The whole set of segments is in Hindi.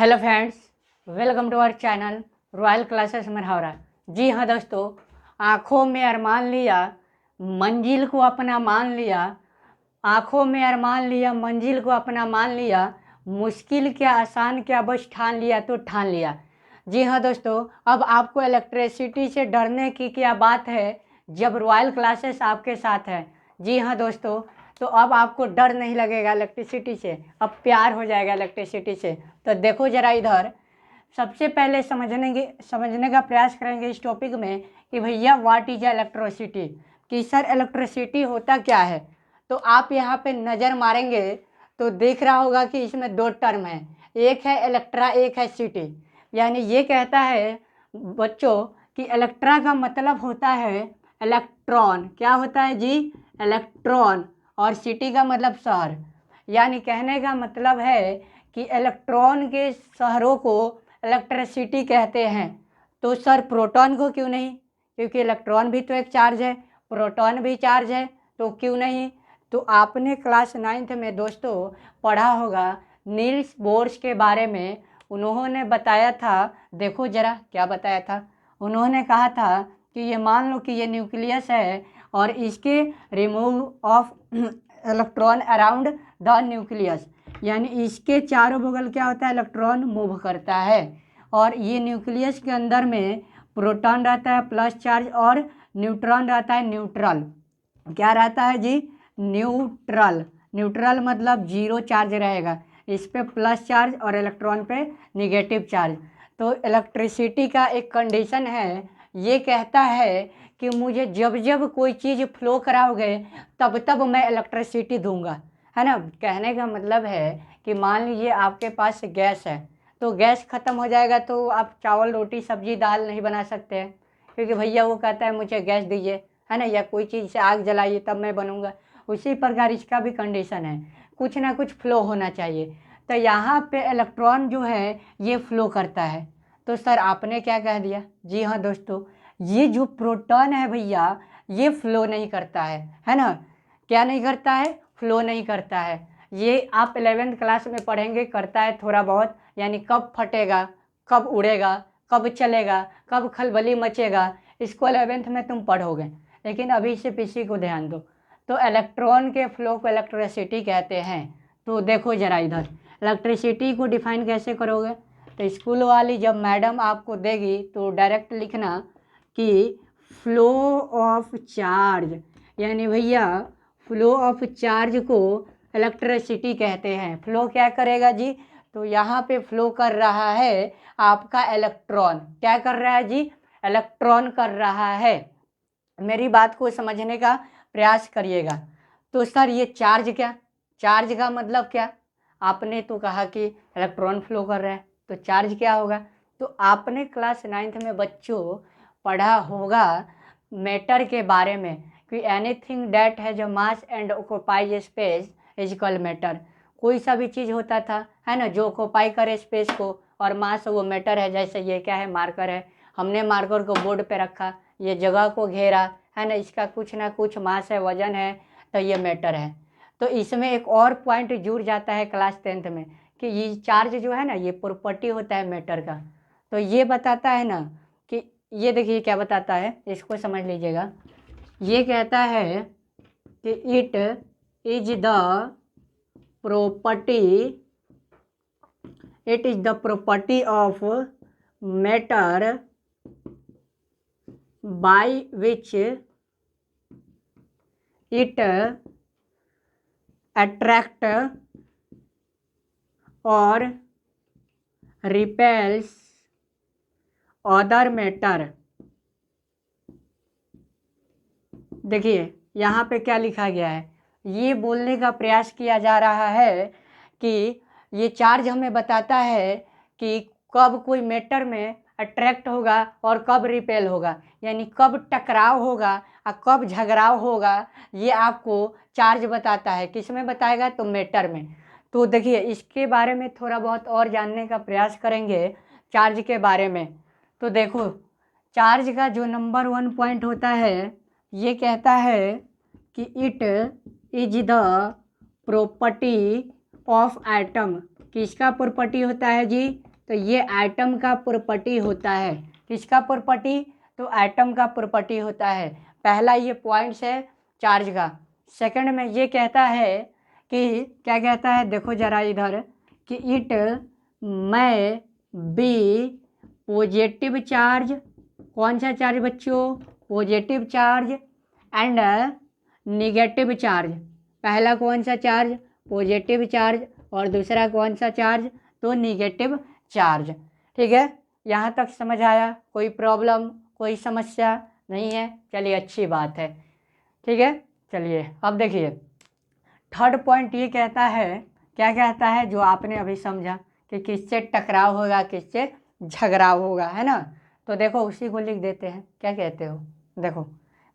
Hello friends, welcome to our channel royal classes Marhaura. जी हाँ दोस्तों, आँखों में अरमान लिया, मंजिल को अपना मान लिया। आँखों में अरमान लिया, मंजिल को अपना मान लिया। मुश्किल क्या आसान क्या, बस ठान लिया तो ठान लिया। जी हाँ दोस्तों, अब आपको इलेक्ट्रिसिटी से डरने की क्या बात है जब रॉयल क्लासेस आपके साथ है। जी हाँ दोस्तों, तो अब आपको डर नहीं लगेगा इलेक्ट्रिसिटी से, अब प्यार हो जाएगा इलेक्ट्रिसिटी से। तो देखो ज़रा इधर, सबसे पहले समझने का प्रयास करेंगे इस टॉपिक में कि भैया व्हाट इज इलेक्ट्रिसिटी, कि सर इलेक्ट्रिसिटी होता क्या है। तो आप यहाँ पे नज़र मारेंगे तो देख रहा होगा कि इसमें दो टर्म है, एक है इलेक्ट्रा, एक है सिटी। यानी ये कहता है बच्चों कि इलेक्ट्रा का मतलब होता है इलेक्ट्रॉन। क्या होता है जी? इलेक्ट्रॉन। और सिटी का मतलब शहर। यानी कहने का मतलब है कि इलेक्ट्रॉन के शहरों को इलेक्ट्रिसिटी कहते हैं। तो सर प्रोटॉन को क्यों नहीं? क्योंकि इलेक्ट्रॉन भी तो एक चार्ज है, प्रोटॉन भी चार्ज है, तो क्यों नहीं? तो आपने क्लास 9th में दोस्तों पढ़ा होगा नील्स बोर्स के बारे में। उन्होंने बताया था, देखो ज़रा क्या बताया था। उन्होंने कहा था कि ये मान लो कि ये न्यूक्लियस है और इसके remove of electron around the nucleus, यानी इसके चारों बगल क्या होता है, इलेक्ट्रॉन मूव करता है। और ये न्यूक्लियस के अंदर में प्रोटॉन रहता है प्लस चार्ज और न्यूट्रॉन रहता है न्यूट्रल। क्या रहता है जी? न्यूट्रल। न्यूट्रल मतलब जीरो चार्ज रहेगा, इस पे प्लस चार्ज और इलेक्ट्रॉन पे निगेटिव चार्ज। तो इलेक्ट्रिसिटी का एक कंडीशन है, ये कहता है कि मुझे जब जब कोई चीज़ फ्लो कराओगे तब तब मैं इलेक्ट्रिसिटी दूंगा, है ना। कहने का मतलब है कि मान लीजिए आपके पास गैस है, तो गैस ख़त्म हो जाएगा तो आप चावल रोटी सब्जी दाल नहीं बना सकते हैं, क्योंकि भैया वो कहता है मुझे गैस दीजिए, है ना, या कोई चीज़ से आग जलाइए तब मैं बनूंगा। उसी प्रकार इसका भी कंडीशन है, कुछ ना कुछ फ्लो होना चाहिए। तो यहाँ पे इलेक्ट्रॉन जो है ये फ्लो करता है। तो सर आपने क्या कह दिया? जी हाँ दोस्तों, ये जो प्रोटॉन है भैया ये फ्लो नहीं करता है ना। क्या नहीं करता है? फ्लो नहीं करता है। ये आप 11th क्लास में पढ़ेंगे, करता है थोड़ा बहुत, यानी कब फटेगा, कब उड़ेगा, कब चलेगा, कब खलबली मचेगा, इसको 11th में तुम पढ़ोगे। लेकिन अभी से पीछे को ध्यान दो। तो इलेक्ट्रॉन के फ्लो को इलेक्ट्रिसिटी कहते हैं। तो देखो ज़रा इधर, इलेक्ट्रिसिटी को डिफाइन कैसे करोगे? तो स्कूल वाली जब मैडम आपको देगी तो डायरेक्ट लिखना कि फ्लो ऑफ चार्ज, यानी भैया फ्लो ऑफ चार्ज को इलेक्ट्रिसिटी कहते हैं। फ्लो क्या करेगा जी? तो यहाँ पे फ्लो कर रहा है आपका इलेक्ट्रॉन। क्या कर रहा है जी? इलेक्ट्रॉन कर रहा है। मेरी बात को समझने का प्रयास करिएगा। तो सर ये चार्ज क्या? चार्ज का मतलब क्या? आपने तो कहा कि इलेक्ट्रॉन फ्लो कर रहा है, तो चार्ज क्या होगा? तो आपने क्लास 9th में बच्चों पढ़ा होगा मैटर के बारे में कि anything that has a mass and occupies space is called matter. कोई सा भी चीज़ होता था, है ना, जो ऑक्यूपाई करे स्पेस को और मास, वो मैटर है। जैसे ये क्या है? मार्कर है। हमने मार्कर को बोर्ड पे रखा, ये जगह को घेरा, है ना, इसका कुछ ना कुछ मास है, वजन है, तो ये मैटर है। तो इसमें एक और पॉइंट जुड़ जाता है क्लास 10th में कि ये चार्ज जो है ना, ये प्रॉपर्टी होता है मैटर का। तो ये बताता है ना कि ये देखिए क्या बताता है, इसको समझ लीजिएगा। ये कहता है कि it is the property, it is the property of matter by which it attract और रिपेल्स अदर मैटर। देखिए यहाँ पे क्या लिखा गया है, ये बोलने का प्रयास किया जा रहा है कि ये चार्ज हमें बताता है कि कब कोई मैटर में अट्रैक्ट होगा और कब रिपेल होगा, यानी कब टकराव होगा और कब झगड़ाव होगा, ये आपको चार्ज बताता है। किस में बताएगा? तो मैटर में। तो देखिए इसके बारे में थोड़ा बहुत और जानने का प्रयास करेंगे चार्ज के बारे में। तो देखो चार्ज का जो नंबर 1 पॉइंट होता है, ये कहता है कि it is the property of atom. किसका प्रॉपर्टी होता है जी? तो ये एटम का प्रॉपर्टी होता है। किसका प्रॉपर्टी? तो एटम का प्रॉपर्टी होता है। पहला ये पॉइंट्स है चार्ज का। सेकंड में ये कहता है कि क्या कहता है, देखो जरा इधर, कि it may be positive charge. कौन सा चार्ज बच्चों? Positive charge and negative charge. पहला कौन सा चार्ज? पॉजिटिव चार्ज, और दूसरा कौन सा चार्ज? तो निगेटिव चार्ज। ठीक है, यहाँ तक समझ आया? कोई प्रॉब्लम, कोई समस्या नहीं है? चलिए अच्छी बात है। ठीक है, चलिए अब देखिए थर्ड पॉइंट ये कहता है, क्या कहता है, जो आपने अभी समझा कि किससे टकराव होगा, किससे झगड़ाव होगा, है ना। तो देखो उसी को लिख देते हैं। क्या कहते हो? देखो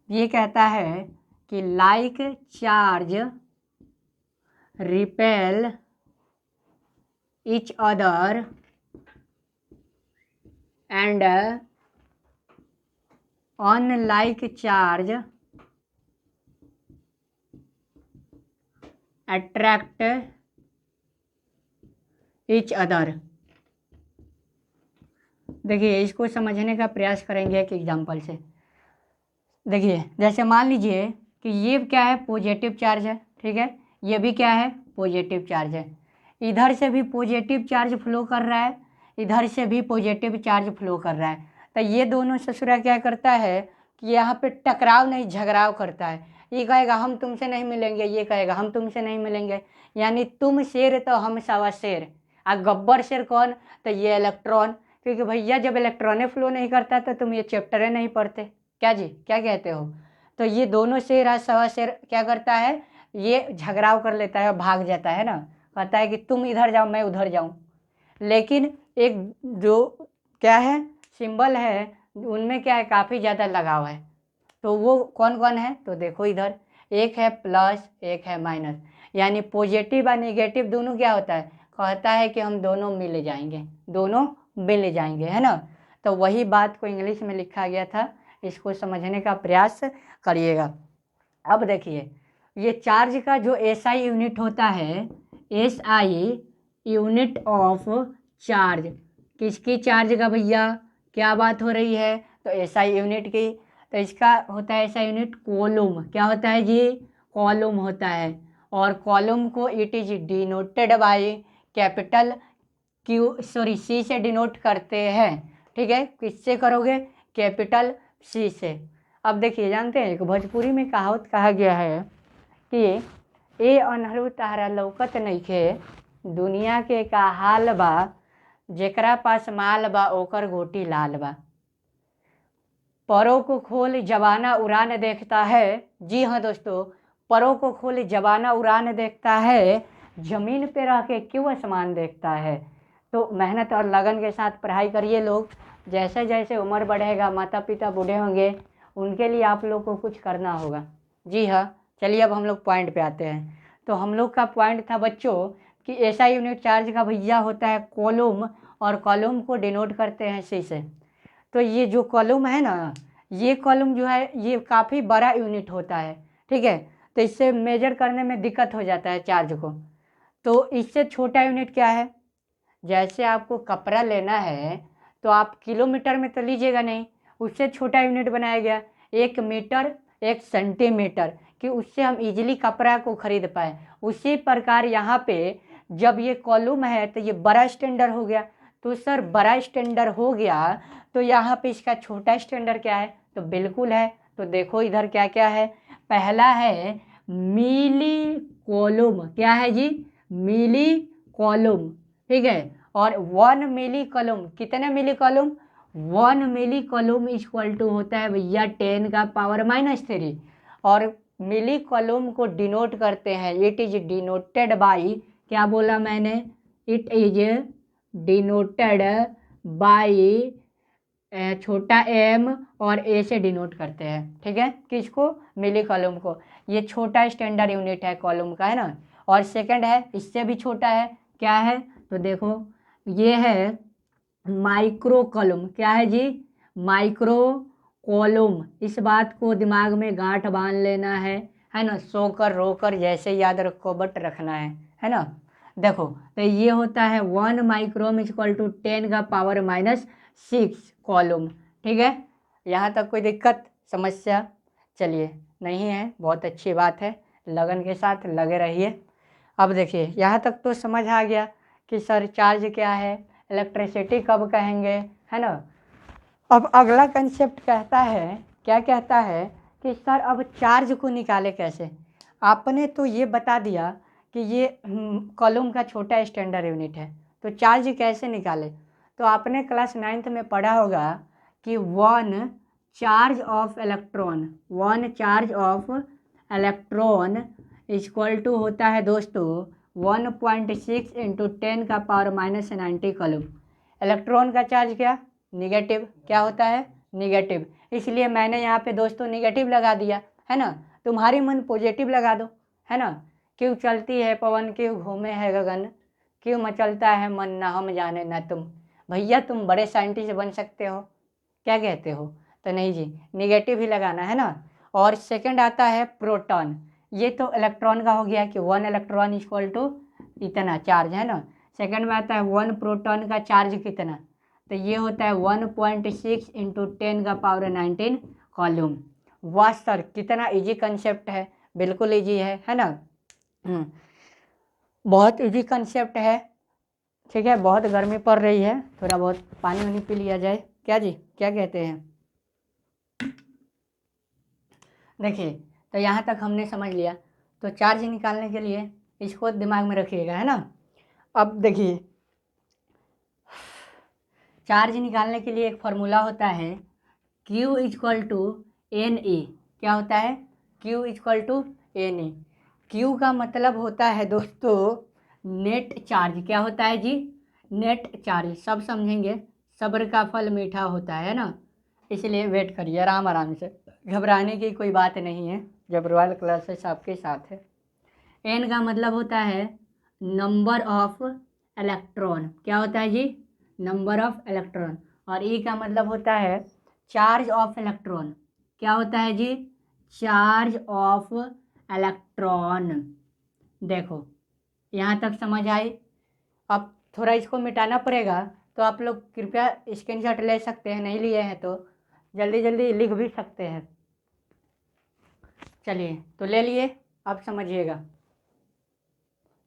ये कहता है कि like charge repel each other and unlike charge attract each other। देखिए इसको समझने का प्रयास करेंगे एक एग्जांपल से। देखिए जैसे मान लीजिए कि ये क्या है, पॉजिटिव चार्ज है, ठीक है, ये भी क्या है, पॉजिटिव चार्ज है। इधर से भी पॉजिटिव चार्ज फ्लो कर रहा है, इधर से भी पॉजिटिव चार्ज फ्लो कर रहा है। तो ये दोनों ससुरा क्या करता है कि यहाँ पे टकराव नहीं झगड़ाव करता है। ये कहेगा हम तुमसे नहीं मिलेंगे, ये कहेगा हम तुमसे नहीं मिलेंगे, यानी तुम शेर तो हम सवा शेर। और गब्बर शेर कौन? तो ये इलेक्ट्रॉन, क्योंकि भैया जब इलेक्ट्रॉने फ्लो नहीं करता तो तुम ये चैप्टरें नहीं पढ़ते। क्या जी, क्या कहते हो? तो ये दोनों शेर और सवा शेर क्या करता है, ये झगड़ाव कर लेता है और भाग जाता है ना, कहता है कि तुम इधर जाओ मैं उधर जाऊं। लेकिन एक जो क्या है सिंबल है, उनमें क्या है, काफ़ी ज़्यादा लगाव है। तो वो कौन कौन है? तो देखो इधर एक है प्लस, एक है माइनस, यानी पॉजिटिव और नेगेटिव दोनों क्या होता है, कहता है कि हम दोनों मिल जाएंगे, दोनों मिल जाएंगे, है ना। तो वही बात को इंग्लिश में लिखा गया था, इसको समझने का प्रयास करिएगा। अब देखिए ये चार्ज का जो एसआई यूनिट होता है, एसआई यूनिट ऑफ चार्ज, किसकी चार्ज का भैया, क्या बात हो रही है, तो एसआई यूनिट की। तो इसका होता है एसआई यूनिट कॉलम। क्या होता है जी? कॉलम होता है। और कॉलम को it is denoted by capital Q, sorry C से डिनोट करते हैं। ठीक है, किससे करोगे? कैपिटल सी से। अब देखिए जानते हैं एक भोजपुरी में कहावत कहा गया है कि ए अनहरू तारा लौकत नइखे, दुनिया के का हाल बा, जेकरा पास माल बा ओकर गोटी लाल बा। परों को खोल जवाना उड़ान देखता है। जी हाँ दोस्तों, परों को खोल जवाना उड़ान देखता है, जमीन पे रह के क्यों आसमान देखता है। तो मेहनत और लगन के साथ पढ़ाई करिए लोग। जैसे जैसे उम्र बढ़ेगा, माता पिता बूढ़े होंगे, उनके लिए आप लोग को कुछ करना होगा। जी हाँ, चलिए अब हम लोग पॉइंट पे आते हैं। तो हम लोग का पॉइंट था बच्चों कि ऐसा यूनिट चार्ज का भैया होता है कॉलम, और कॉलम को डिनोट करते हैं सी से। तो ये जो कॉलम है ना, ये कॉलम जो है ये काफ़ी बड़ा यूनिट होता है। ठीक है, तो इससे मेजर करने में दिक्कत हो जाता है चार्ज को। तो इससे छोटा यूनिट क्या है, जैसे आपको कपड़ा लेना है तो आप किलोमीटर में तो लीजिएगा नहीं, उससे छोटा यूनिट बनाया गया 1 मीटर 1 सेंटीमीटर, कि उससे हम इजीली कपड़ा को खरीद पाए। उसी प्रकार यहाँ पे जब ये कॉलम है तो ये बड़ा स्टैंडर्ड हो गया। तो सर बड़ा स्टैंडर्ड हो गया तो यहाँ पे इसका छोटा स्टैंडर्ड क्या है, तो बिल्कुल है। तो देखो इधर क्या क्या है, पहला है मिली कॉलम। क्या है जी? मिली कॉलम। ठीक है, और 1 मिली कॉलम, कितने millicoulomb? 1 millicoulomb equal to होता है भैया 10 का पावर -3। और मिली कॉलम को डिनोट करते हैं, इट इज डिनोटेड बाई, क्या बोला मैंने, इट इज डिनोटेड बाई छोटा m और a से डिनोट करते हैं। ठीक है, किसको? मिली कॉलम को। ये छोटा स्टैंडर्ड यूनिट है कॉलम का, है ना। और सेकंड है इससे भी छोटा है, क्या है, तो देखो ये है माइक्रो कॉलम। क्या है जी? Micro column. इस बात को दिमाग में गांठ बांध लेना है ना, सोकर रोकर जैसे याद रखो बट रखना है ना। देखो तो ये होता है 1 माइक्रोम इक्वल टू 10⁻⁻6 कॉलम। ठीक है, यहाँ तक कोई दिक्कत समस्या? चलिए नहीं है, बहुत अच्छी बात है, लगन के साथ लगे रहिए। अब देखिए यहाँ तक तो समझ आ गया कि सर चार्ज क्या है, इलेक्ट्रिसिटी कब कहेंगे, है ना। अब अगला कंसेप्ट कहता है, क्या कहता है कि सर अब चार्ज को निकाले कैसे। आपने तो ये बता दिया कि ये कॉलम का छोटा स्टैंडर्ड यूनिट है, तो चार्ज कैसे निकाले। तो आपने क्लास 9th में पढ़ा होगा कि 1 charge of electron, 1 charge of electron equal to होता है दोस्तों 1.6 इंटू 10⁻⁻90 कूलम। इलेक्ट्रॉन का चार्ज क्या, निगेटिव, क्या होता है, निगेटिव, इसलिए मैंने यहाँ पे दोस्तों निगेटिव लगा दिया, है ना। तुम्हारी मन पॉजिटिव लगा दो, है ना। क्यों चलती है पवन, क्यों घूमे है गगन, क्यों मचलता है मन, ना हम जाने ना तुम। भैया तुम बड़े साइंटिस्ट बन सकते हो, क्या कहते हो। तो नहीं जी, निगेटिव ही लगाना है ना। और सेकंड आता है प्रोटॉन, ये तो इलेक्ट्रॉन का हो गया कि 1 इलेक्ट्रॉन इक्वल टू इतना चार्ज, है ना। सेकंड में आता है 1 प्रोटॉन का चार्ज कितना, तो ये होता है 1.6 इंटू 10⁻19 कॉलम। वाह सर कितना इजी कंसेप्ट है, बिल्कुल इजी है ना। बहुत इजी कंसेप्ट है। ठीक है, बहुत गर्मी पड़ रही है, थोड़ा बहुत पानी वानी पी लिया जाए, क्या जी, क्या कहते हैं। देखिए तो यहाँ तक हमने समझ लिया, तो चार्ज निकालने के लिए इसको दिमाग में रखिएगा, है ना। अब देखिए चार्ज निकालने के लिए एक फार्मूला होता है Q equal to N A. क्या होता है, Q equal to N A. Q का मतलब होता है दोस्तों नेट चार्ज। क्या होता है जी, नेट चार्ज। सब समझेंगे, सब्र का फल मीठा होता है ना, इसलिए वेट करिए आराम आराम से, घबराने की कोई बात नहीं है जब रॉयल क्लासेस आपके साथ है। एन का मतलब होता है नंबर ऑफ इलेक्ट्रॉन। क्या होता है जी, नंबर ऑफ इलेक्ट्रॉन। और ई का मतलब होता है चार्ज ऑफ इलेक्ट्रॉन। क्या होता है जी, चार्ज ऑफ इलेक्ट्रॉन। देखो यहाँ तक समझ आई। अब थोड़ा इसको मिटाना पड़ेगा, तो आप लोग कृपया स्क्रीनशॉट ले सकते हैं, नहीं लिए हैं तो जल्दी जल्दी लिख भी सकते हैं। चलिए तो ले लिए, अब समझिएगा।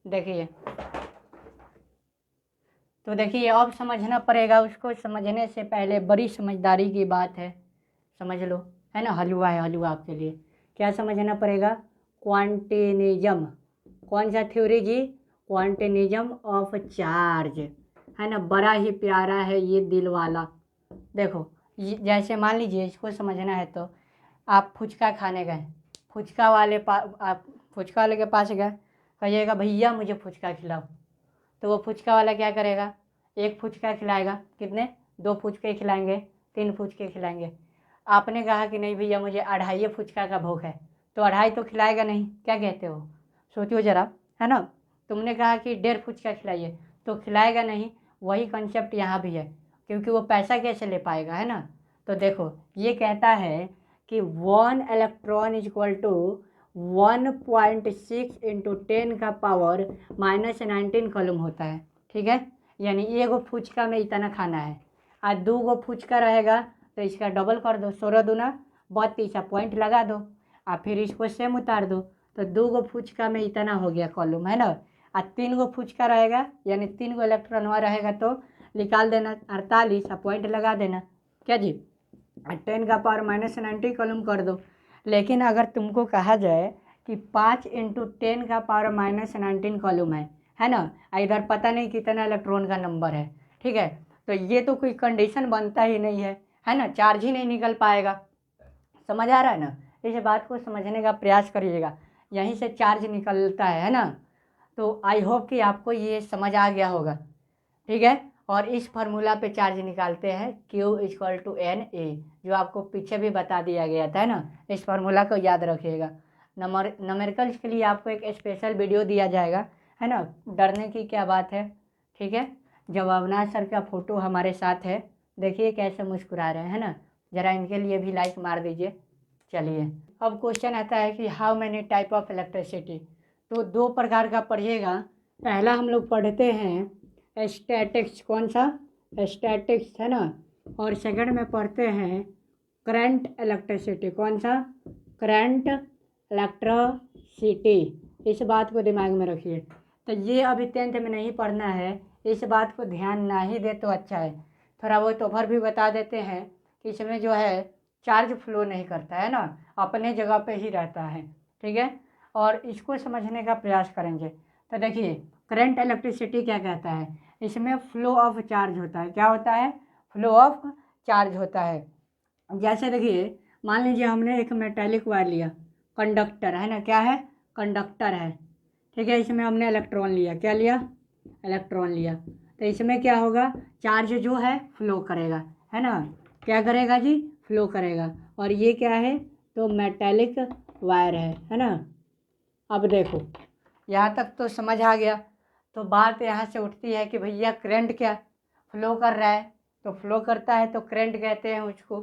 देखिए तो देखिए अब समझना पड़ेगा, उसको समझने से पहले बड़ी समझदारी की बात है, समझ लो, है ना। हलवा है हलवा आपके लिए। क्या समझना पड़ेगा, क्वांटिनिज्म। कौन सा थ्योरी जी, क्वांटिनिज्म ऑफ चार्ज, है ना। बड़ा ही प्यारा है ये दिल वाला। देखो जैसे मान लीजिए इसको समझना है, तो आप फुचका खाने गए, फुचका वाले आप फुचका वाले के पास गए, कहिएगा भैया मुझे फुचका खिलाओ, तो वो फुचका वाला क्या करेगा, एक फुचका खिलाएगा, कितने, 2 फुचके खिलाएंगे, 3 फुचके खिलाएंगे। आपने कहा कि नहीं भैया मुझे 2.5 फुचका का भूख है, तो 2.5 तो खिलाएगा नहीं, क्या कहते हो, सोचो ज़रा, है ना। तुमने कहा कि 1.5 फुचका खिलाइए, तो खिलाएगा नहीं। वही कंसेप्ट यहाँ भी है, क्योंकि वो पैसा कैसे ले पाएगा, है ना। तो देखो ये कहता है कि 1 electron is equal to 1.6 into 10⁻⁻19 coulomb होता है। ठीक है, यानी एगो फुचका में इतना खाना है, और 2 फुचका रहेगा तो इसका डबल कर दो, 16 दूना 32, पॉइंट लगा दो, और फिर इसको सेम उतार दो, तो 2 फुचका में इतना हो गया कॉलम, है ना। और 3 फुचका रहेगा, यानी 3 इलेक्ट्रॉन वहाँ रहेगा, तो निकाल देना 48, पॉइंट लगा देना, क्या जी, 10⁻⁻90 कॉलम कर दो। लेकिन अगर तुमको कहा जाए कि 5 इंटू 10⁻⁻19 कॉलम है ना, इधर पता नहीं कितना इलेक्ट्रॉन का नंबर है, ठीक है, तो ये तो कोई कंडीशन बनता ही नहीं है ना, चार्ज ही नहीं निकल पाएगा। समझ आ रहा है ना, इस बात को समझने का प्रयास करिएगा, यहीं से चार्ज निकलता है ना। तो आई होप कि आपको ये समझ आ गया होगा, ठीक है। और इस फार्मूला पे चार्ज निकालते हैं Q equal to N A, जो आपको पीछे भी बता दिया गया था, है ना। इस फार्मूला को याद रखिएगा। नंबरिकल्स के लिए आपको एक स्पेशल वीडियो दिया जाएगा, है ना, डरने की क्या बात है, ठीक है। जवाबना सर का फ़ोटो हमारे साथ है, देखिए कैसे मुस्कुरा रहे हैं, है ना, ज़रा इनके लिए भी लाइक मार दीजिए। चलिए अब क्वेश्चन आता है कि how many type of electricity, तो 2 प्रकार का पढ़िएगा, पहला हम लोग पढ़ते हैं स्टैटिक्स, कौन सा स्टैटिक्स है ना, और सेकंड में पढ़ते हैं करंट इलेक्ट्रिसिटी, कौन सा करंट इलेक्ट्रिसिटी। इस बात को दिमाग में रखिए। तो ये अभी 10th में नहीं पढ़ना है, इस बात को ध्यान ना ही दे तो अच्छा है। थोड़ा बहुत ओवर भी बता देते हैं कि इसमें जो है चार्ज फ्लो नहीं करता है ना, अपने जगह पे ही रहता है, ठीक है। और इसको समझने का प्रयास करेंगे। तो देखिए करंट इलेक्ट्रिसिटी क्या कहता है, इसमें फ्लो ऑफ चार्ज होता है। क्या होता है? फ्लो ऑफ चार्ज होता है। जैसे देखिए मान लीजिए हमने एक मेटेलिक वायर लिया, कंडक्टर है ना, क्या है? कंडक्टर है, ठीक है। इसमें हमने इलेक्ट्रॉन लिया, क्या लिया? इलेक्ट्रॉन लिया। तो इसमें क्या होगा? चार्ज जो है फ्लो करेगा, है ना। क्या करेगा जी? फ्लो करेगा। और ये क्या है? तो मेटेलिक वायर है ना। अब देखो यहाँ तक तो समझ आ गया। तो बात यहाँ से उठती है कि भैया करंट क्या फ्लो कर रहा है, तो फ्लो करता है तो करंट कहते हैं उसको।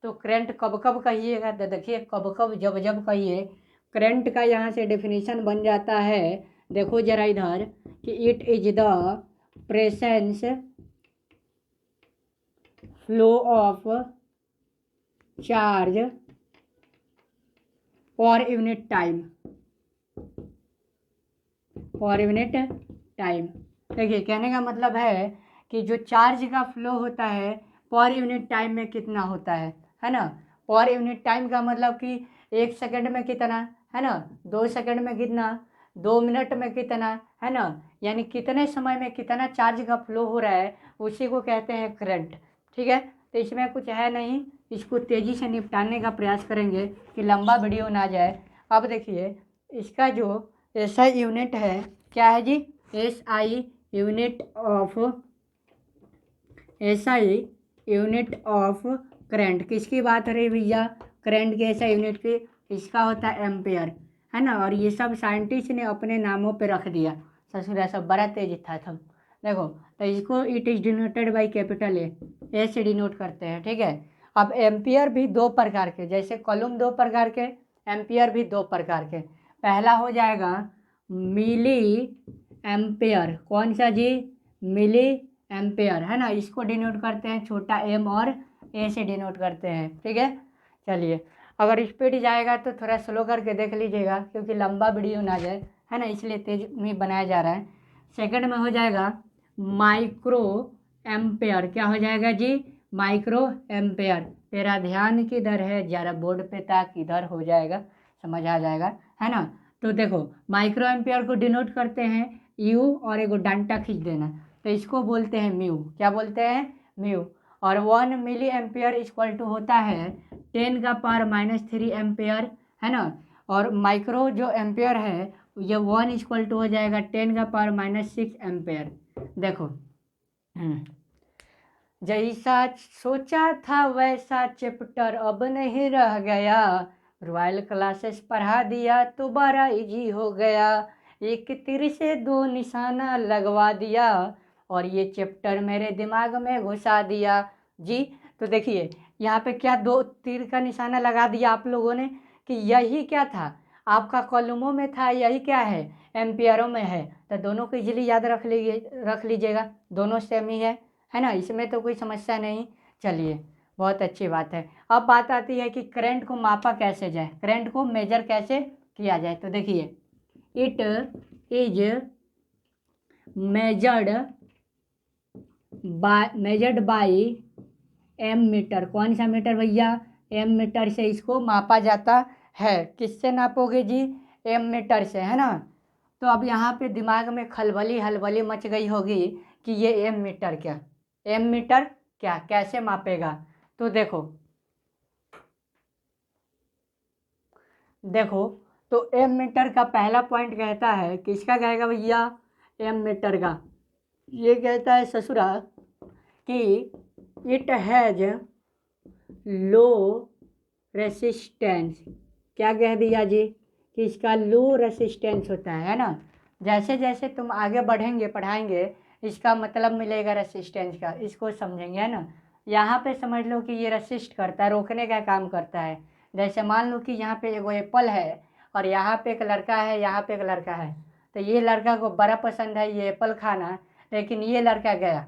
तो करंट कब कब कहिएगा? तो देखिए कब कब जब जब कहिए। करंट का यहाँ से डेफिनेशन बन जाता है, देखो जरा इधर, कि it is the presence flow of charge per unit time, per unit time. देखिए कहने का मतलब है कि जो चार्ज का फ्लो होता है पर यूनिट टाइम में कितना होता है ना। पर यूनिट टाइम का मतलब कि 1 सेकंड में कितना, है ना, 2 सेकंड में कितना, 2 मिनट में कितना, है ना। यानी कितने समय में कितना चार्ज का फ्लो हो रहा है, उसी को कहते हैं करंट, ठीक है। तो इसमें कुछ है नहीं, इसको तेज़ी से निपटाने का प्रयास करेंगे कि लंबा वीडियो ना जाए। अब देखिए इसका जो SI यूनिट है, क्या है जी? SI unit of, SI unit of current. किसकी बात हो रही भैया? करंट के SI यूनिट की। इसका होता है एम्पेयर, है ना। और ये सब साइंटिस्ट ने अपने नामों पे रख दिया। ससुरा सब बड़ा तेज था सब। देखो तो इसको it is denoted by capital A से डिनोट करते हैं, ठीक है। अब एम्पियर भी दो प्रकार के, जैसे कॉलम दो प्रकार के, एम्पियर भी दो प्रकार के। पहला हो जाएगा मिली एम्पेयर, कौन सा जी? मिली एम्पेयर, है ना। इसको डिनोट करते हैं छोटा m और a से डिनोट करते हैं, ठीक है। चलिए अगर स्पीड जाएगा तो थोड़ा स्लो करके देख लीजिएगा, क्योंकि लंबा वीडियो ना जाए, है ना, इसलिए तेज में बनाया जा रहा है। सेकंड में हो जाएगा माइक्रो एम्पेयर। क्या हो जाएगा जी? Micro ampere. तेरा ध्यान किधर है जरा बोर्ड पे, ताकि इधर हो जाएगा, समझ आ जाएगा, है ना। तो देखो माइक्रो एम्पेयर को डिनोट करते हैं यू, और एक डंटा खींच देना, तो इसको बोलते हैं म्यू। क्या बोलते हैं? म्यू। और 1 मिली एम्पेयर इक्वल टू होता है 10⁻³ एम्पेयर, है ना। और माइक्रो जो एम्पेयर है ये 1 इक्वल टू हो जाएगा 10⁻⁶ एम्पेयर। देखो जैसा सोचा था वैसा चैप्टर अब नहीं रह गया, रॉयल क्लासेस पढ़ा दिया तो बड़ा इजी हो गया, एक तीर से 2 निशाना लगवा दिया, और ये चैप्टर मेरे दिमाग में घुसा दिया जी। तो देखिए यहाँ पे क्या 2 तीर का निशाना लगा दिया आप लोगों ने, कि यही क्या था आपका कॉलमों में था, यही क्या है एम्पियरों में है। तो दोनों को इजीली याद रख लीजिएगा, दोनों सेम ही है ना, इसमें तो कोई समस्या नहीं। चलिए बहुत अच्छी बात है। अब बात आती है कि करंट को मापा कैसे जाए, करंट को मेजर कैसे किया जाए। तो देखिए it is measured by ammeter. कौन सा मीटर भैया? एम मीटर से इसको मापा जाता है। किससे नापोगे जी? एम मीटर से, है ना। तो अब यहाँ पे दिमाग में हलबली मच गई होगी कि ये एम मीटर क्या, एम मीटर क्या, कैसे मापेगा। तो देखो तो एम मीटर का पहला पॉइंट कहता है, किसका कहेगा भैया? एम मीटर का। ये कहता है ससुरा कि इट हैज लो रेसिस्टेंस। क्या कह दिया जी? कि इसका लो रेसिस्टेंस होता है ना। जैसे जैसे तुम आगे बढ़ेंगे पढ़ाएंगे इसका मतलब मिलेगा रेसिस्टेंस का, इसको समझेंगे, है ना। यहाँ पे समझ लो कि ये रेसिस्ट करता है, रोकने का काम करता है। जैसे मान लो कि यहाँ पे एगो एप्पल है और यहाँ पे एक लड़का है, यहाँ पे एक लड़का है, तो ये लड़का को बड़ा पसंद है ये एप्पल खाना, लेकिन ये लड़का गया,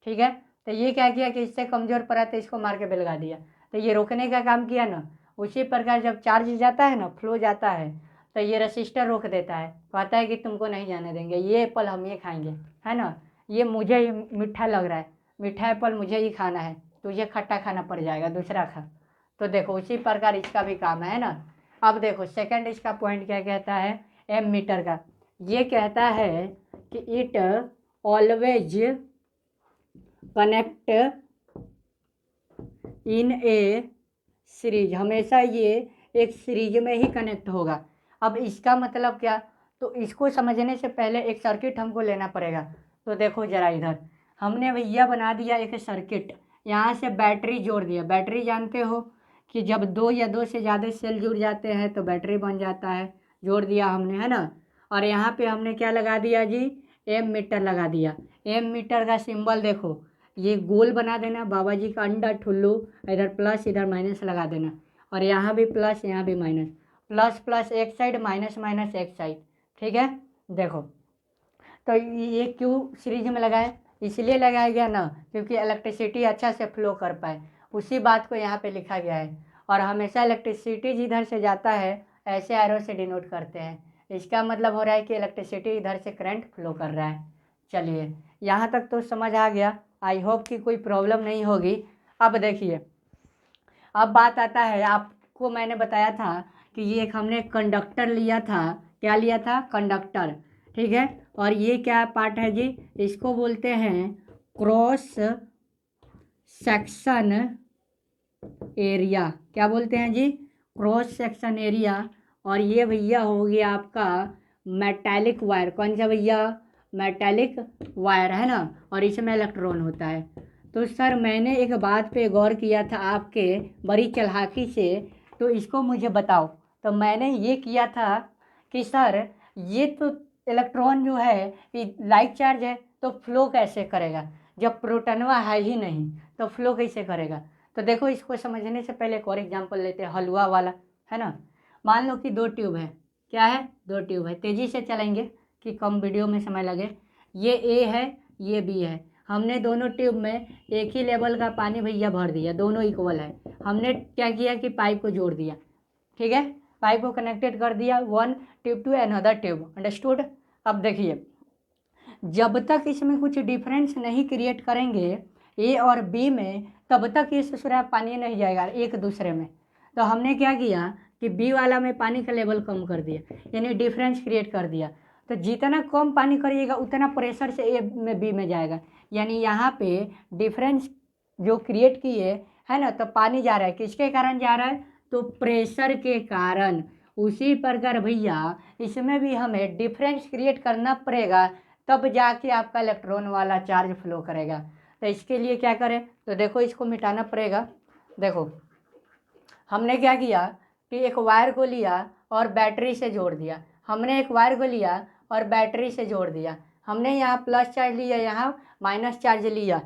ठीक है। तो ये क्या किया कि इससे कमज़ोर पड़ा तो इसको मार के बेलगा दिया। तो ये रोकने का काम किया ना। उसी प्रकार जब चार्ज जाता है ना, फ्लो जाता है, तो ये रसिस्टर रोक देता है, कहता है कि तुमको नहीं जाने देंगे, ये एप्पल हम ये खाएंगे, है ना। ये मुझे ही मीठा लग रहा है, मीठा एप्पल मुझे ही खाना है, तुझे खट्टा खाना पड़ जाएगा, दूसरा खा। तो देखो उसी प्रकार इसका भी काम है ना। अब देखो सेकंड इसका पॉइंट क्या कहता है एम मीटर का। ये कहता है कि it always connect in A series, हमेशा ये एक सीरीज में ही कनेक्ट होगा। अब इसका मतलब क्या, तो इसको समझने से पहले एक सर्किट हमको लेना पड़ेगा। तो देखो ज़रा इधर हमने भैया बना दिया एक सर्किट, यहाँ से बैटरी जोड़ दिया। बैटरी जानते हो कि जब दो या दो से ज़्यादा सेल जुड़ जाते हैं तो बैटरी बन जाता है, जोड़ दिया हमने, है ना। और यहाँ पे हमने क्या लगा दिया जी, एम मीटर लगा दिया। एम मीटर का सिंबल देखो, ये गोल बना देना, बाबा जी का अंडा ठुल्लू, इधर प्लस इधर माइनस लगा देना, और यहाँ भी प्लस यहाँ भी माइनस, प्लस प्लस एक साइड, माइनस माइनस एक साइड, ठीक है। देखो तो ये क्यों सीरीज में लगाए, इसलिए लगाया गया ना क्योंकि इलेक्ट्रिसिटी अच्छा से फ्लो कर पाए, उसी बात को यहाँ पे लिखा गया है। और हमेशा इलेक्ट्रिसिटी जिधर से जाता है ऐसे एरो से डिनोट करते हैं, इसका मतलब हो रहा है कि इलेक्ट्रिसिटी इधर से करंट फ्लो कर रहा है। चलिए यहाँ तक तो समझ आ गया, आई होप कि कोई प्रॉब्लम नहीं होगी। अब देखिए, अब बात आता है, आपको मैंने बताया था कि ये एक हमने कंडक्टर लिया था, क्या लिया था, कंडक्टर, ठीक है। और ये क्या पार्ट है जी, इसको बोलते हैं क्रॉस सेक्शन एरिया, क्या बोलते हैं जी, क्रॉस सेक्शन एरिया। और ये भैया हो गया आपका मेटालिक वायर, कौन सा भैया, मेटालिक वायर, है ना। और इसमें इलेक्ट्रॉन होता है। तो सर मैंने एक बात पे गौर किया था आपके बड़ी चालाकी से, तो इसको मुझे बताओ। तो मैंने ये किया था कि सर ये तो इलेक्ट्रॉन जो है ये लाइक चार्ज है, तो फ्लो कैसे करेगा, जब प्रोटॉनवा है ही नहीं तो फ्लो कैसे करेगा। तो देखो इसको समझने से पहले एक और एग्जांपल लेते हैं, हलवा वाला, है ना। मान लो कि दो ट्यूब है, क्या है, दो ट्यूब है, तेज़ी से चलेंगे कि कम वीडियो में समय लगे। ये ए है, ये बी है, हमने दोनों ट्यूब में एक ही लेवल का पानी भैया भर दिया, दोनों इक्वल है। हमने क्या किया कि पाइप को जोड़ दिया, ठीक है, पाइप को कनेक्टेड कर दिया one tube to another tube, understood. अब देखिए जब तक इसमें कुछ डिफरेंस नहीं क्रिएट करेंगे ए और बी में, तब तक ये ससुरा पानी नहीं जाएगा एक दूसरे में। तो हमने क्या किया कि बी वाला में पानी का लेवल कम कर दिया, यानी डिफरेंस क्रिएट कर दिया। तो जितना कम पानी करिएगा उतना प्रेशर से ए में बी में जाएगा, यानी यहाँ पे डिफरेंस जो क्रिएट किए है ना, तो पानी जा रहा है, किसके कारण जा रहा है, तो प्रेशर के कारण। उसी प्रकार भैया इसमें भी हमें डिफरेंस क्रिएट करना पड़ेगा, तब जाके आपका इलेक्ट्रॉन वाला चार्ज फ्लो करेगा। तो इसके लिए क्या करें, तो देखो इसको मिटाना पड़ेगा। देखो हमने क्या किया कि एक वायर को लिया और बैटरी से जोड़ दिया, हमने एक वायर को लिया और बैटरी से जोड़ दिया, हमने यहाँ प्लस चार्ज लिया, यहाँ माइनस चार्ज लिया।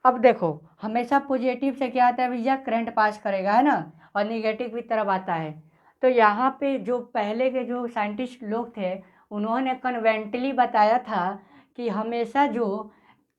अब देखो हमेशा पॉजिटिव से क्या आता है भैया, करंट पास करेगा, है ना, और निगेटिव की तरफ आता है। तो यहाँ पे जो पहले के जो साइंटिस्ट लोग थे उन्होंने कन्वेंटली बताया था कि हमेशा जो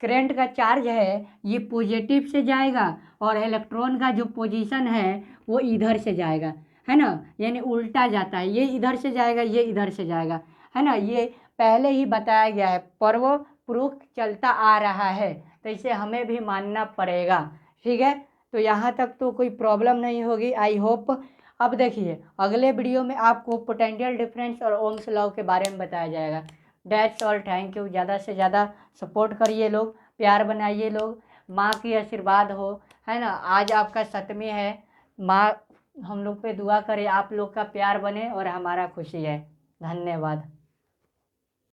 करंट का चार्ज है ये पॉजिटिव से जाएगा और इलेक्ट्रॉन का जो पोजीशन है वो इधर से जाएगा, है ना, यानी उल्टा जाता है, ये इधर से जाएगा ये इधर से जाएगा, है ना। ये पहले ही बताया गया है, पर वो प्रूफ चलता आ रहा है, तो इसे हमें भी मानना पड़ेगा, ठीक है। तो यहाँ तक तो कोई प्रॉब्लम नहीं होगी, आई होप। अब देखिए अगले वीडियो में आपको पोटेंशियल डिफरेंस और ओम्स लॉ के बारे में बताया जाएगा। That's all, thank you. ज़्यादा से ज़्यादा सपोर्ट करिए लोग, प्यार बनाइए लोग, माँ की आशीर्वाद हो, है ना। आज आपका 7वीं है, माँ हम लोग पे दुआ करे, आप लोग का प्यार बने और हमारा खुशी है। धन्यवाद।